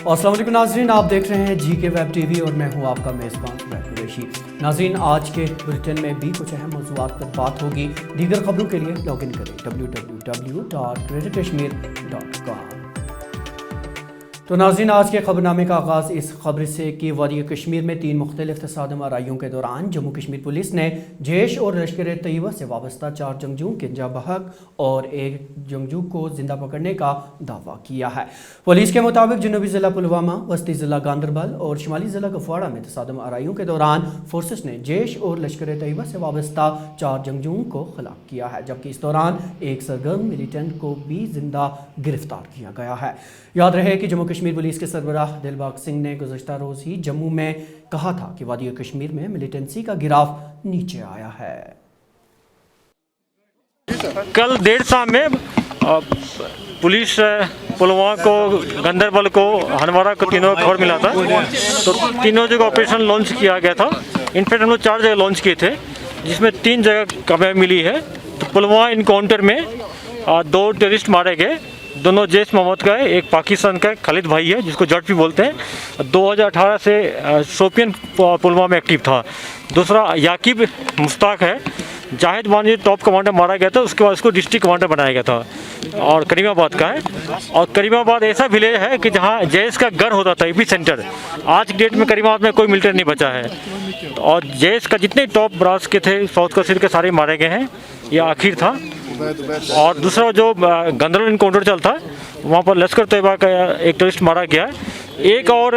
अस्सलाम वालेकुम नाज़रीन, आप देख रहे हैं जी के वेब टीवी और मैं हूं आपका मेज़बान कुरैशी। नाज़रीन, आज के बुलेटिन में भी कुछ अहम मौज़ूआत पर बात होगी। दीगर खबरों के लिए लॉगिन करें www.greaterkashmir.com। तो नाज़रीन, आज के खबरनामे का आगाज़ इस खबर से कि वादी कश्मीर में 3 मुख्तलिफ तसादम आराइयों के दौरान जम्मू कश्मीर पुलिस ने जैश और लश्कर तैयबा से वाबस्ता 4 जंगजू किंजा बहक और 1 जंगजू को जिंदा पकड़ने का दावा किया है। पुलिस के मुताबिक जनूबी ज़िला पुलवामा, वस्ती ज़िला गांदरबल और शुमाली ज़िला कुपवाड़ा में तसादम आराइयों के दौरान फोर्सेस ने जैश और लश्कर तैयबा से वाबस्ता 4 जंगजुओं को हलाक किया है, जबकि इस दौरान एक सरगर्म मिलिटेंट को भी जिंदा गिरफ्तार किया गया है। याद रहे कि जम्मू कश्मीर पुलिस के सरबराह दिलबाग सिंह ने गुज़श्ता रोज़ ही जम्मू में कहा था कि वादी कश्मीर में मिलिटेंसी का गिराव नीचे आया है। कल देर शाम में पुलिस पुलवामा को, गंदरबल को, हनवारा को तीनों खबर मिला था, तो तीनों जगह ऑपरेशन लॉन्च किया गया था। इनफैक्ट हम लोग 4 जगह लॉन्च किए थे, जिसमें 3 जगह कामयाबी मिली है। तो पुलवामा इनकाउंटर में 2 टेररिस्ट मारे गए, दोनों जैश मोहम्मद का है, एक पाकिस्तान का खालिद भाई है जिसको जट भी बोलते हैं। 2018 से शोपियन पुलवामा में एक्टिव था। दूसरा याकिब मुश्ताक है, जाहिद वानी टॉप कमांडर मारा गया था, उसके बाद उसको डिस्ट्रिक्ट कमांडर बनाया गया था और करीमाबाद का है। और करीमाबाद ऐसा विलेज है कि जहाँ जैश का घर होता था, एपी सेंटर। आज की डेट में करीमाबाद में कोई मिलिटेंट नहीं बचा है और जैश का जितने टॉप ब्रास के थे साउथ कश्मीर के सारे मारे गए हैं, ये आखिर था। और दूसरा जो गंदरबल इनकाउंटर चलता है, वहाँ पर लश्कर तैयबा का एक टेररिस्ट मारा गया है। एक और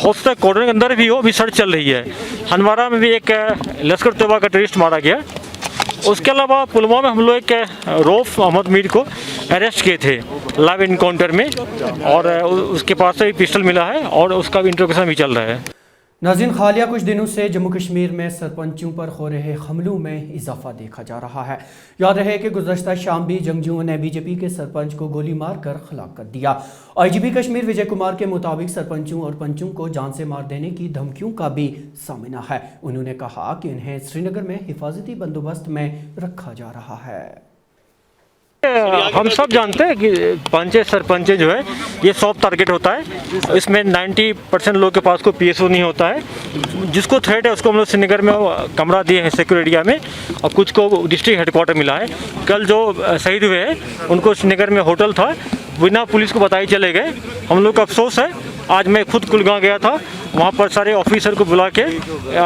हो सकता है कॉर्डन के अंदर भी हो, अभी सर्च चल रही है। हनवारा में भी एक लश्कर तैयबा का टेररिस्ट मारा गया। उसके अलावा पुलवामा में हम लोग एक रऊफ अहमद मीर को अरेस्ट किए थे लाइव इनकाउंटर में, और उसके पास से पिस्टल मिला है और उसका भी इंट्रोगेशन भी चल रहा है। नाज़रीन, हालिया कुछ दिनों से जम्मू कश्मीर में सरपंचों पर हो रहे हमलों में इजाफा देखा जा रहा है। याद रहे कि गुज़श्ता शाम भी जंगजुओं ने बीजेपी के सरपंच को गोली मारकर हलाक कर दिया। आईजीपी कश्मीर विजय कुमार के मुताबिक सरपंचों और पंचों को जान से मार देने की धमकियों का भी सामना है। उन्होंने कहा कि इन्हें श्रीनगर में हिफाजती बंदोबस्त में रखा जा रहा है। हम सब जानते हैं कि पंचे सरपंच जो है ये सॉफ्ट टारगेट होता है। इसमें 90% लोगों के पास कोई पीएसओ नहीं होता है। जिसको थ्रेट है उसको हम लोग श्रीनगर में कमरा दिए हैं सिक्योर एरिया में, और कुछ को डिस्ट्रिक्ट हेडक्वार्टर मिला है। कल जो शहीद हुए हैं उनको श्रीनगर में होटल था, बिना पुलिस को बताए चले गए। हम लोग का अफसोस है। आज मैं खुद कुलगांव गया था, वहाँ पर सारे ऑफिसर को बुला के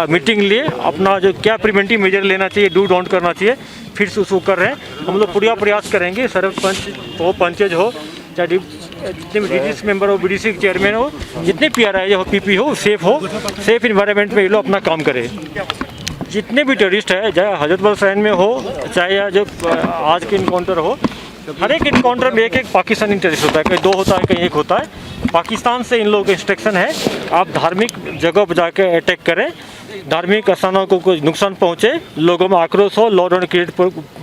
मीटिंग लिए, अपना जो क्या प्रिवेंटिव मेजर लेना चाहिए, डू डोंट करना चाहिए, फिर से उसको कर रहे हैं। हम लोग पूरा प्रयास करेंगे, सरपंच हो, पंचायत हो, चाहे जितने भी डीडीसी मेंबर हो, बीडीसी चेयरमैन हो, जितने पीआरआई हो, पीपी हो, सेफ इन्वायरमेंट में ये लोग अपना काम करें। जितने भी टेररिस्ट है, चाहे हजरतबल सैन में हो, चाहे जो आज के इनकाउंटर हो, हर एक इनकाउंटर में एक पाकिस्तानी टेररिस्ट होता है, कहीं 2 होता है, कहीं 1 होता है। पाकिस्तान से इन लोगों को इंस्ट्रक्शन है, आप धार्मिक जगह पर जाकर अटैक करें, धार्मिक स्थानों को कोई नुकसान पहुंचे, लोगों में आक्रोश हो, लॉ एंड क्रिएट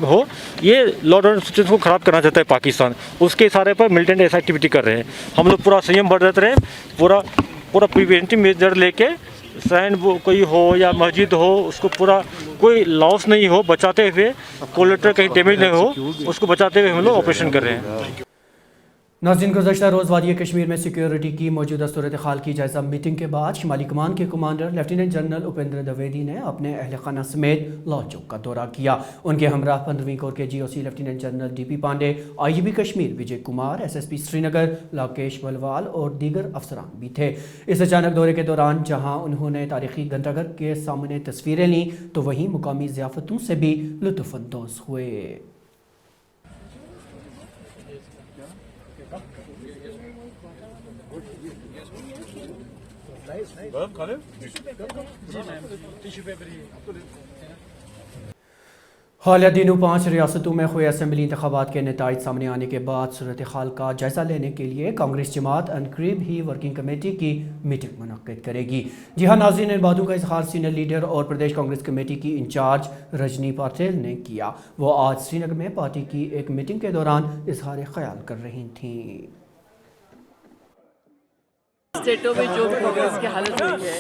हो, ये लॉ एंड सिचुएशन को ख़राब करना चाहता है पाकिस्तान। उसके इशारे पर मिलिटेंट ऐसा एक्टिविटी कर रहे हैं। हम लोग पूरा संयम बरत रहे हैं, पूरा प्रिवेंटिव मेजर लेके, सैन कोई हो या मस्जिद हो, उसको पूरा कोई लॉस नहीं हो, बचाते हुए, कोलेटर कहीं डैमेज नहीं हो, उसको बचाते हुए हम लोग ऑपरेशन कर रहे हैं। नाज़रीन, गुज़श्ता रोज़ वादी कश्मीर में सिक्योरिटी की मौजूदा सूरत हाल की जायज़ा मीटिंग के बाद शुमाली कमान के commander lieutenant general Upendra Dwivedi ने अपने अहल खाना समेत लाहौर चौक का दौरा किया। उनके हमराह 15वीं कोर के GOC lieutenant general DP Pande, IGP Kashmir Vijay Kumar, SSP Srinagar Rakesh Balwal और दीगर अफसरान भी थे। इस अचानक दौरे के दौरान जहाँ उन्होंने तारीखी घंटाघर के सामने तस्वीरें लीं, तो वहीं मुकामी ज़ियाफ़तों से भी लुत्फ़अंदोज़ हुए। हालिया दिनों 5 रियासतों में हुए असम्बली इंतखाबात के नताइज सामने आने के बाद सूरत हाल का जायजा लेने के लिए कांग्रेस जमात अनकरीब ही वर्किंग कमेटी की मीटिंग मुनक्किद करेगी। जी हाँ नाज़रीन, इन बातों का इजहार सीनियर लीडर और प्रदेश कांग्रेस कमेटी की इंचार्ज रजनी पाटिल ने किया। वो आज श्रीनगर में पार्टी की एक मीटिंग के दौरान इजहार ख्याल कर रही थीं। स्टेटों में जो भी कांग्रेस की हालत हुई है,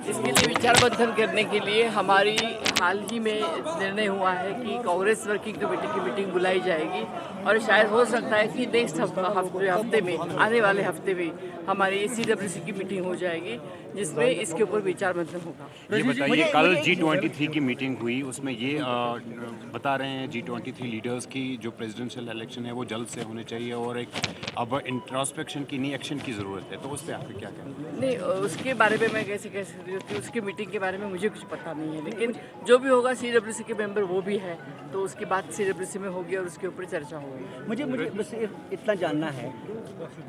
इसके लिए विचार मंथन करने के लिए हमारी हाल ही में निर्णय हुआ है कि कांग्रेस वर्किंग कमेटी की मीटिंग बुलाई जाएगी और शायद हो सकता है कि नेक्स्ट हफ्ते में, आने वाले हफ्ते में हमारी CWC की मीटिंग हो जाएगी, जिसमें इसके ऊपर विचार मंथन होगा। ये बताइए, कल G23 की मीटिंग हुई, उसमें ये बता रहे हैं G23 लीडर्स की जो प्रेसिडेंशियल इलेक्शन है वो जल्द से होने चाहिए और एक अब इंट्रोस्पेक्शन की नहीं एक्शन की ज़रूरत है, तो उस पर आपके क्या कहना है? नहीं, उसके बारे में मैं कैसे कह सकती हूँ कि उसकी मीटिंग के बारे में मुझे कुछ पता नहीं है, लेकिन जो भी होगा CWC के मेंबर वो भी है, तो उसकी बात CWC में होगी और उसके ऊपर चर्चा होगी। मुझे बस इतना जानना है,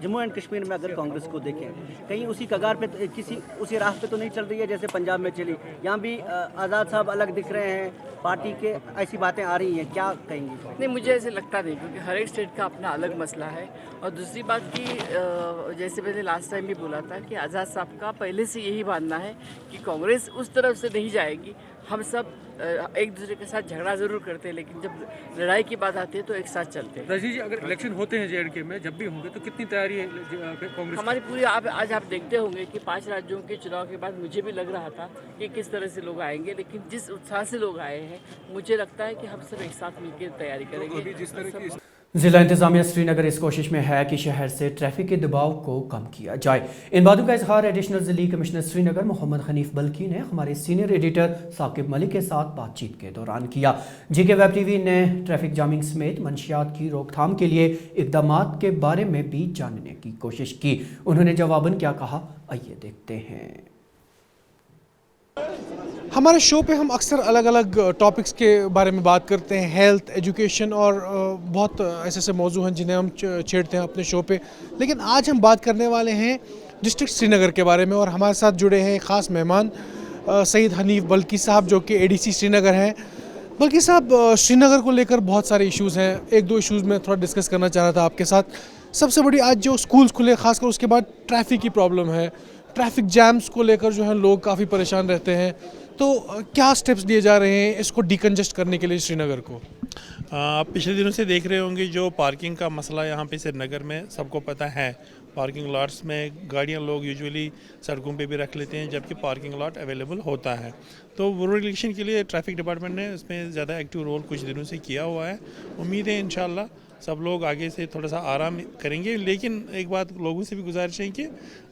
जम्मू एंड कश्मीर में अगर कांग्रेस को देखें, कहीं उसी कगार पे किसी उसी राह पे तो नहीं चल रही है जैसे पंजाब में चली? यहाँ भी आज़ाद साहब अलग दिख रहे हैं, पार्टी के ऐसी बातें आ रही हैं, क्या कहेंगी? नहीं, मुझे ऐसे लगता नहीं, क्योंकि हर एक स्टेट का अपना अलग मसला है। और दूसरी बात कि जैसे मैंने लास्ट टाइम भी बोला था कि आज़ाद साहब का पहले से यही मानना है कि कांग्रेस उस तरफ से नहीं जाएगी। हम सब एक दूसरे के साथ झगड़ा ज़रूर करते हैं, लेकिन जब लड़ाई की बात आती है तो एक साथ चलते हैं। रजनी जी, अगर इलेक्शन होते हैं JNK में, जब भी होंगे, तो कितनी तैयारी है कांग्रेस? हमारी पूरी आज आप देखते होंगे कि 5 राज्यों के चुनाव के बाद मुझे भी लग रहा था कि किस तरह से लोग आएंगे, लेकिन जिस उत्साह से लोग आए हैं, मुझे लगता है कि हम सब एक साथ मिलकर तैयारी करेंगे। जिस तरह की जिला इंतजामिया श्रीनगर इस कोशिश में है कि शहर से ट्रैफिक के दबाव को कम किया जाए। इन बातों का इजहार एडिशनल जिला कमिश्नर श्रीनगर मोहम्मद हनीफ बल्की ने हमारे सीनियर एडिटर साकिब मलिक के साथ बातचीत के दौरान किया। GK वेब TV ने ट्रैफिक जामिंग समेत मंशियात की रोकथाम के लिए इकदाम के बारे में भी जानने की कोशिश की। उन्होंने जवाबन क्या कहा, आइए देखते हैं। हमारे शो पे हम अक्सर अलग अलग टॉपिक्स के बारे में बात करते हैं, हेल्थ, एजुकेशन और बहुत ऐसे ऐसे मौजू हैं जिन्हें हम छेड़ते हैं अपने शो पे। लेकिन आज हम बात करने वाले हैं डिस्ट्रिक्ट श्रीनगर के बारे में और हमारे साथ जुड़े हैं ख़ास मेहमान सईद हनीफ बल्की साहब, जो कि ADC श्रीनगर हैं। बल्कि साहब, श्रीनगर को लेकर बहुत सारे इश्यूज़ हैं, एक दो इश्यूज़ में थोड़ा डिस्कस करना चाह रहा था आपके साथ। सबसे बड़ी आज जो स्कूल्स खुले, खासकर उसके बाद ट्रैफिक की प्रॉब्लम है, ट्रैफिक जैम्स को लेकर जो है लोग काफ़ी परेशान रहते हैं। तो क्या स्टेप्स लिए जा रहे हैं इसको डिकंजेस्ट करने के लिए श्रीनगर को? आप पिछले दिनों से देख रहे होंगे जो पार्किंग का मसला यहाँ पे श्रीनगर में सबको पता है। पार्किंग लॉट्स में गाड़ियाँ लोग यूजुअली सड़कों पे भी रख लेते हैं, जबकि पार्किंग लॉट अवेलेबल होता है। तो वो इलेक्शन के लिए ट्रैफिक डिपार्टमेंट ने इसमें ज़्यादा एक्टिव रोल कुछ दिनों से किया हुआ है। उम्मीद है इंशाल्लाह सब लोग आगे से थोड़ा सा आराम करेंगे। लेकिन एक बात लोगों से भी गुजारिश है कि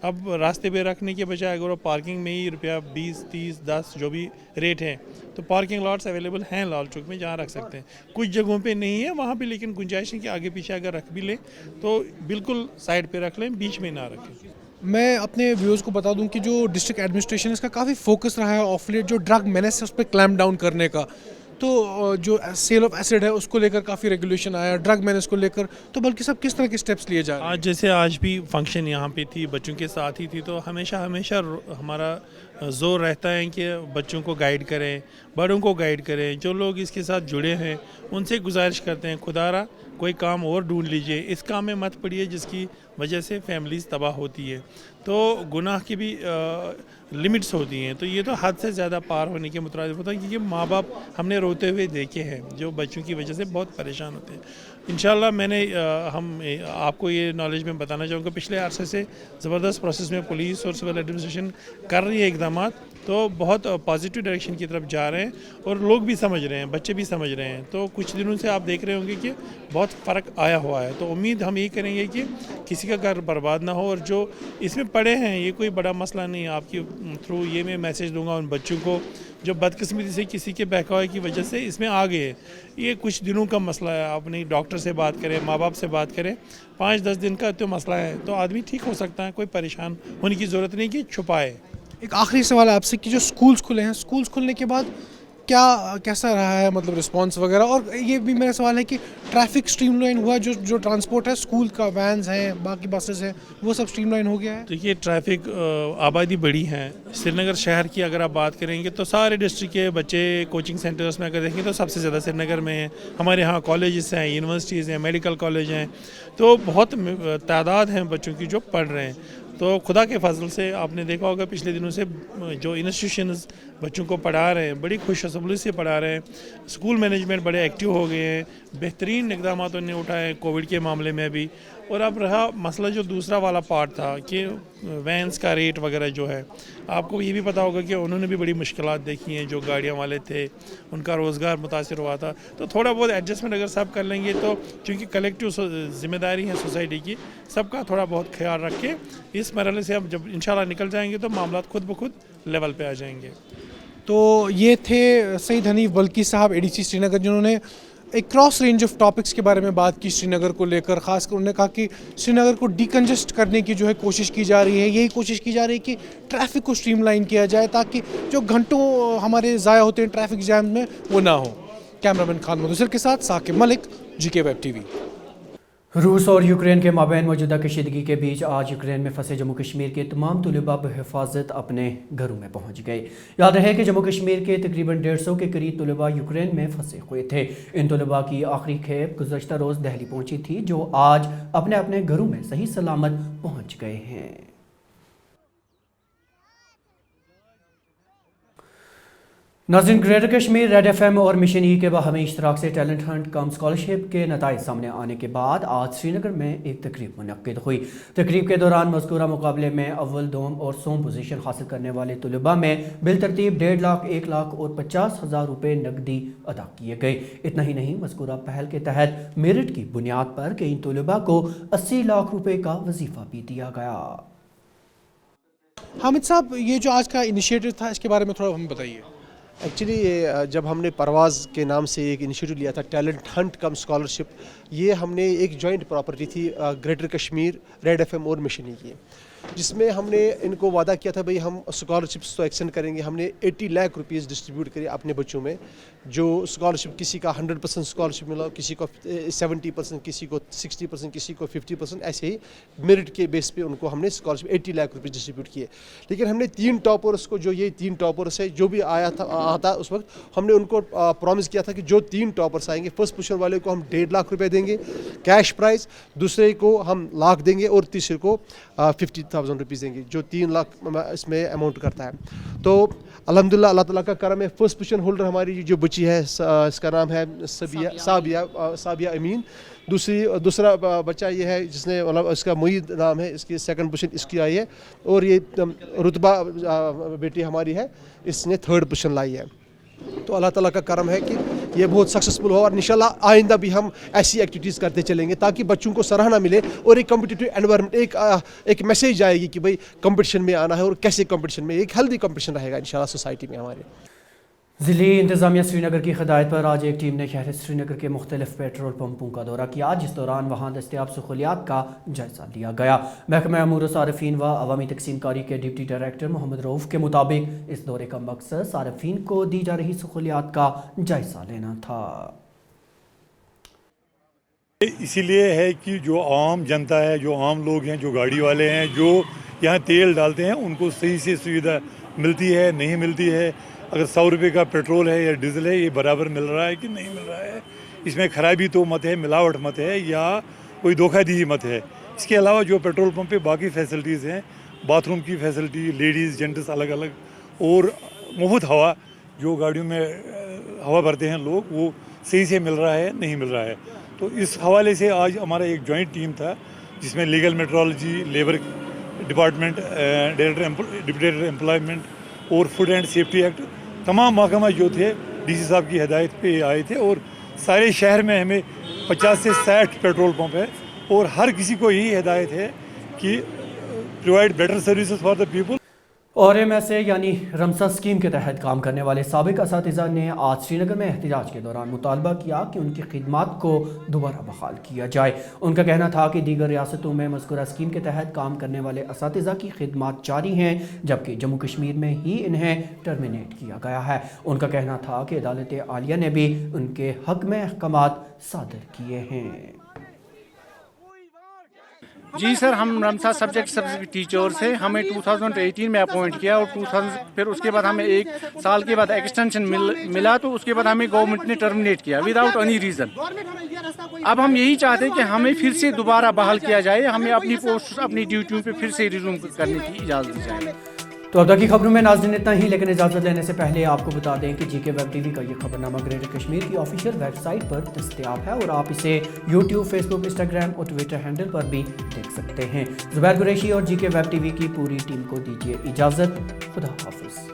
अब रास्ते पे रखने के बजाय अगर वो पार्किंग में ही रुपया 20, 30, 10 जो भी रेट है, तो पार्किंग लॉट्स अवेलेबल हैं लाल चौक में, जहाँ रख सकते हैं। कुछ जगहों पे नहीं है वहाँ पे, लेकिन गुंजाइश है कि आगे पीछे अगर रख भी लें तो बिल्कुल साइड पे रख लें, बीच में ना रखें। मैं अपने व्यूअर्स को बता दूं कि जो डिस्ट्रिक्ट एडमिनिस्ट्रेशन है इसका काफ़ी फोकस रहा है ऑफ लेट, जो ड्रग मेनेस है उस पर क्लैम्प डाउन करने का। तो जो सेल ऑफ एसिड है उसको लेकर काफ़ी रेगुलेशन आया, ड्रग मेनेस को लेकर। तो बल्कि सब किस तरह के स्टेप्स लिए जा रहे हैं? आज जैसे आज भी फंक्शन यहाँ पे थी, बच्चों के साथ ही थी, तो हमेशा हमारा ज़ोर रहता है कि बच्चों को गाइड करें, बड़ों को गाइड करें। जो लोग इसके साथ जुड़े हैं उनसे गुजारिश करते हैं, खुदारा कोई काम और ढूंढ लीजिए, इस काम में मत पड़िए जिसकी वजह से फैमिलीज तबाह होती है। तो गुनाह की भी लिमिट्स होती हैं, तो ये तो हद से ज़्यादा पार होने के मुताबिक होता है, क्योंकि माँ बाप हमने रोते हुए देखे हैं जो बच्चों की वजह से बहुत परेशान होते हैं। इंशाल्लाह हम आपको ये नॉलेज में बताना चाहूँगा, पिछले अरसे से ज़बरदस्त प्रोसेस में पुलिस और सिविल एडमिनिस्ट्रेशन कर रही है इकदाम, तो बहुत पॉजिटिव डायरेक्शन की तरफ जा रहे हैं और लोग भी समझ रहे हैं, बच्चे भी समझ रहे हैं। तो कुछ दिनों से आप देख रहे होंगे कि बहुत फ़र्क आया हुआ है। तो उम्मीद हम यही करेंगे कि किसी का घर बर्बाद ना हो, और जो इसमें पड़े हैं ये कोई बड़ा मसला नहीं है। आपके थ्रू ये मैं मैसेज दूंगा उन बच्चों को जो बदकिस्मती से किसी के बहकावे की वजह से इसमें आ गए। ये कुछ दिनों का मसला है, आप अपनी डॉक्टर से बात करें, माँ बाप से बात करें। 5-10 दिन का तो मसला है, तो आदमी ठीक हो सकता है, कोई परेशान होने की ज़रूरत नहीं कि छुपाए। एक आखिरी सवाल है आपसे कि जो स्कूल्स खुले हैं, स्कूल्स खुलने के बाद कैसा रहा है, मतलब रिस्पांस वगैरह? और ये भी मेरा सवाल है कि ट्रैफिक स्ट्रीमलाइन हुआ, जो ट्रांसपोर्ट है, स्कूल का वैन्स हैं, बाकी बसेस हैं, वो सब स्ट्रीमलाइन हो गया है? देखिए, ट्रैफिक आबादी बड़ी है श्रीनगर शहर की। अगर आप बात करेंगे तो सारे डिस्ट्रिक्ट के बच्चे कोचिंग सेंटर्स में अगर देखेंगे तो सबसे ज़्यादा श्रीनगर में है। हमारे यहाँ कॉलेजेस हैं, यूनिवर्सिटीज़ हैं, मेडिकल कॉलेज हैं, तो बहुत तादाद हैं बच्चों की जो पढ़ रहे हैं। तो खुदा के फजल से आपने देखा होगा पिछले दिनों से जो इंस्टीट्यूशंस बच्चों को पढ़ा रहे हैं, बड़ी खुशखबरी से पढ़ा रहे हैं। स्कूल मैनेजमेंट बड़े एक्टिव हो गए हैं, बेहतरीन इक़दाम उन्होंने उठाए कोविड के मामले में भी। और अब रहा मसला जो दूसरा वाला पार्ट था कि वैन्स का रेट वगैरह जो है, आपको ये भी पता होगा कि उन्होंने भी बड़ी मुश्किलात देखी हैं, जो गाड़ियाँ वाले थे उनका रोज़गार मुतासिर हुआ था। तो थोड़ा बहुत एडजस्टमेंट अगर सब कर लेंगे तो चूँकि कलेक्टिव जिम्मेदारी है सोसाइटी की, सबका थोड़ा बहुत ख्याल रख के इस मरहले से अब जब इंशाल्लाह निकल जाएंगे तो मामला खुद ब खुद लेवल पे आ जाएंगे। तो ये थे सईद हनीफ बल्की साहब, एडीसी श्रीनगर, जिन्होंने एक क्रॉस रेंज ऑफ टॉपिक्स के बारे में बात की श्रीनगर को लेकर। ख़ासकर उन्होंने कहा कि श्रीनगर को डिकंजस्ट करने की जो है कोशिश की जा रही है, यही कोशिश की जा रही है कि ट्रैफिक को स्ट्रीमलाइन किया जाए ताकि जो घंटों हमारे ज़ाया होते हैं ट्रैफिक जैम में वो ना हो। कैमरामैन खान मुदस्सिर के साथ Saqib Malik, GK web TV. रूस और यूक्रेन के माबैन मौजूदा कशीदगी के बीच आज यूक्रेन में फंसे जम्मू कश्मीर के तमाम तलबा बहिफाजत अपने घरों में पहुंच गए। याद रहे कि जम्मू कश्मीर के तकरीबन 150 के करीब तलबा यूक्रेन में फंसे हुए थे। इन तलबा की आखिरी खेप गुज़श्ता रोज़ दिल्ली पहुंची थी, जो आज अपने अपने घरों में सही सलामत पहुंच गए हैं। नाज़रीन, ग्रेटर कश्मीर रेड एफएम और मिशन ई के बाहमी इश्तराक से टैलेंट हंट कम स्कॉलरशिप के नताइज सामने आने के बाद आज श्रीनगर में एक तकरीब मुनक्किद हुई। तकरीब के दौरान मज़कूरा मुकाबले में अव्वल, दोम और सोम पोजीशन हासिल करने वाले तलबा में बिलतरतीब 1.5 लाख, 1 लाख और 50,000 रुपये नकदी अदा किए गए। इतना ही नहीं, मज़कूरा पहल के तहत मेरिट की बुनियाद पर कई तलबा को 80 लाख रुपये का वजीफ़ा भी दिया गया। हामिद साहब, ये जो आज का इनिशिएटिव था इसके बारे में थोड़ा हमें बताइए। एक्चुअली ये जब हमने परवाज़ के नाम से एक इनिशिएटिव लिया था, टैलेंट हंट कम स्कॉलरशिप, ये हमने एक जॉइंट प्रॉपर्टी थी ग्रेटर कश्मीर रेड एफएम और मिशन की, जिसमें हमने इनको वादा किया था भाई हम स्कॉलरशिप्स तो एक्सटेंड करेंगे। हमने 80 लाख रुपीस डिस्ट्रीब्यूट करे अपने बच्चों में, जो स्कॉलरशिप किसी का 100% स्कॉलरशिप मिला, किसी को 70%, किसी को 60%, किसी को 50%, ऐसे ही मेरिट के बेस पे उनको हमने स्कॉलरशिप 80 लाख रुपीस डिस्ट्रीब्यूट किए। लेकिन हमने 3 टॉपर्स को, जो ये 3 टॉपर्स है जो भी आता उस वक्त, हमने उनको प्रॉमिस किया था कि जो 3 टॉपर्स आएंगे, फर्स्ट पोजीशन वाले को हम 1.5 लाख रुपये देंगे कैश प्राइज, दूसरे को हम लाख देंगे और तीसरे को 50,000 रुपीज़ देंगे, जो 3 लाख इसमें अमाउंट करता है। तो अल्हम्दुलिल्लाह अल्लाह ताला का करम है, फर्स्ट पोजीशन होल्डर हमारी जो बच्ची है, इसका नाम है साबिया अमीन। दूसरा बच्चा ये है जिसने, मतलब इसका मुईद नाम है, इसकी सेकंड पोजीशन इसकी आई है, और ये रुतबा बेटी हमारी है, इसने 3rd पोजीशन लाई है। तो अल्लाह ताला का करम है कि ये बहुत सक्सेसफुल हो और इंशाल्लाह आइंदा भी हम ऐसी एक्टिविटीज़ करते चलेंगे ताकि बच्चों को सराहना मिले और एक कम्पिटिटिव एनवायरनमेंट, एक मैसेज आएगी कि भाई कंपटीशन में आना है और कैसे कंपटीशन में, एक हेल्दी कंपटीशन रहेगा इंशाल्लाह सोसाइटी में हमारे। ज़िली इंतज़ामिया श्रीनगर की हिदायत पर आज एक टीम ने शहर श्रीनगर के मुख्तलिफ पेट्रोल पंपों का दौरा किया, जिस दौरान वहाँ दस्तियाब सहूलियात का जायज़ा लिया गया। महकमा अमूर सारफीन व अवामी तकसीमकारी के डिप्टी डायरेक्टर मोहम्मद रऊफ़ के मुताबिक इस दौरे का मकसद सारफीन को दी जा रही सहूलियात का जायज़ा लेना था। इसीलिए है कि जो आम जनता है, जो आम लोग हैं, जो गाड़ी वाले हैं, जो यहाँ तेल डालते हैं, उनको सही से सुविधा मिलती है, नहीं मिलती है। अगर 100 रुपये का पेट्रोल है या डीजल है, ये बराबर मिल रहा है कि नहीं मिल रहा है, इसमें खराबी तो मत है, मिलावट मत है, या कोई धोखाधड़ी मत है। इसके अलावा जो पेट्रोल पंप पे बाकी फैसिलिटीज़ हैं, बाथरूम की फैसिलिटी, लेडीज़ जेंट्स अलग अलग, और मुफ्त हवा, जो गाड़ियों में हवा भरते हैं लोग, वो सही से मिल रहा है, नहीं मिल रहा है। तो इस हवाले से आज हमारा एक जॉइंट टीम था, जिसमें legal metrology, labour department, deputy employment और फूड एंड सेफ्टी एक्ट, तमाम महकमा जो थे डीसी साहब की हिदायत पे आए थे। और सारे शहर में हमें 50 से 60 पेट्रोल पंप है, और हर किसी को यही हिदायत है कि provide better services for the people. और MSA यानी रमसा स्कीम के तहत काम करने वाले साबिक असातिज़ा ने आज श्रीनगर में एहतजाज के दौरान मुतालबा किया कि उनकी खिदमात को दोबारा बहाल किया जाए। उनका कहना था कि दीगर रियासतों में मज़कूरा स्कीम के तहत काम करने वाले असातिज़ा की खिदमात जारी हैं, जबकि जम्मू कश्मीर में ही इन्हें टर्मिनेट किया गया है। उनका कहना था कि अदालत आलिया ने भी उनके हक़ में अहकामात सादर किए हैं। जी सर, हम रमसा सब्जेक्ट टीचर से हमें 2018 में अपॉइंट किया, और 2000 फिर उसके बाद हमें 1 साल के बाद एक्सटेंशन मिला, तो उसके बाद हमें गवर्नमेंट ने टर्मिनेट किया विदाउट एनी रीज़न। अब हम यही चाहते हैं कि हमें फिर से दोबारा बहाल किया जाए, हमें अपनी पोस्ट, अपनी ड्यूटियों पे फिर से रिज्यूम करने की इजाज़त दी जाए। तो अब तक की खबरों में नाज़रीन इतना ही, लेकिन इजाज़त लेने से पहले आपको बता दें कि जीके वेब टीवी का ये खबरनामा ग्रेटर कश्मीर की ऑफिशियल वेबसाइट पर दस्तयाब है और आप इसे यूट्यूब, फेसबुक, इंस्टाग्राम और ट्विटर हैंडल पर भी देख सकते हैं। ज़ुबैर कुरैशी और जीके वेब टीवी की पूरी टीम को दीजिए इजाज़त। खुदा हाफिज़।